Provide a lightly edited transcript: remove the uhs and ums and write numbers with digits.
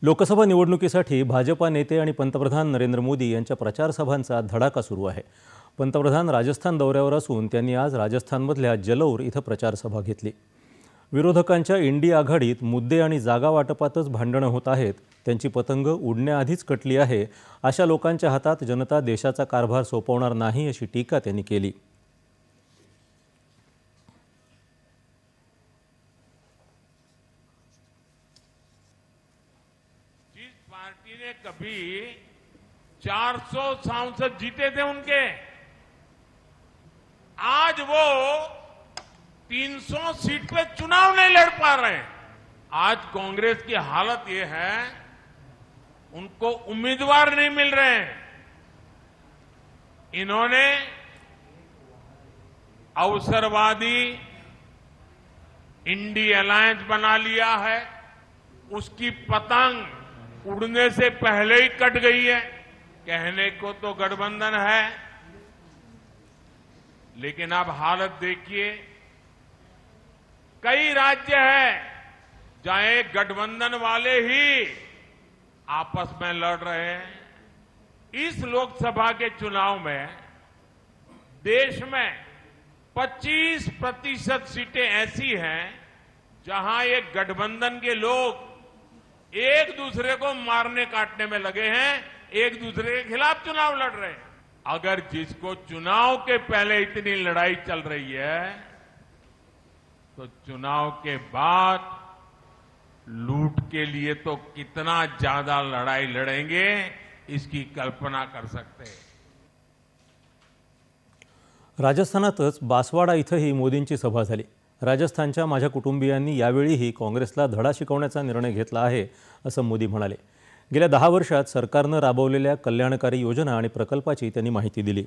लोकसभा निवडणुकीसाठी भाजपा नेते आणि पंतप्रधान नरेंद्र मोदी यांच्या प्रचार सभांचा धडाका सुरू आहे। पंतप्रधान राजस्थान दौऱ्यावर असून त्यांनी आज राजस्थानमधल्या जलौर इथं प्रचार सभा घेतली। विरोधकांच्या इंडी आघाडीत मुद्दे आणि जागा वाटपातच भांडणं होत आहेत, त्यांची पतंग उडण्याआधीच कटली आहे, अशा लोकांच्या हातात जनता देशाचा कारभार सोपवणार नाही अशी टीका त्यांनी केली। जिस पार्टी ने कभी 400 सांसद जीते थे उनके, आज वो 300 सीट पे चुनाव नहीं लड़ पा रहे। आज कांग्रेस की हालत ये है, उनको उम्मीदवार नहीं मिल रहे हैं। इन्होंने अवसरवादी इंडी अलायंस बना लिया है, उसकी पतंग उड़ने से पहले ही कट गई है। कहने को तो गठबंधन है, लेकिन अब हालत देखिए, कई राज्य हैं जहां एक गठबंधन वाले ही आपस में लड़ रहे हैं। इस लोकसभा के चुनाव में देश में 25% सीटें ऐसी हैं जहां एक गठबंधन के लोग एक दूसरे को मारने काटने में लगे हैं, एक दूसरे के खिलाफ चुनाव लड़ रहे हैं। अगर जिसको चुनाव के पहले इतनी लड़ाई चल रही है, तो चुनाव के बाद लूट के लिए तो कितना ज्यादा लड़ाई लड़ेंगे, इसकी कल्पना कर सकते हैं। राजस्थानातच बासवाडा इथंही मोदींची सभा झाली। राजस्थानच्या माझ्या कुटुंबियांनी यावेळीही काँग्रेसला धडा शिकवण्याचा निर्णय घेतला आहे, असं मोदी म्हणाले। गेल्या 10 वर्षात सरकारनं राबवलेल्या कल्याणकारी योजना आणि प्रकल्पाची त्यांनी माहिती दिली।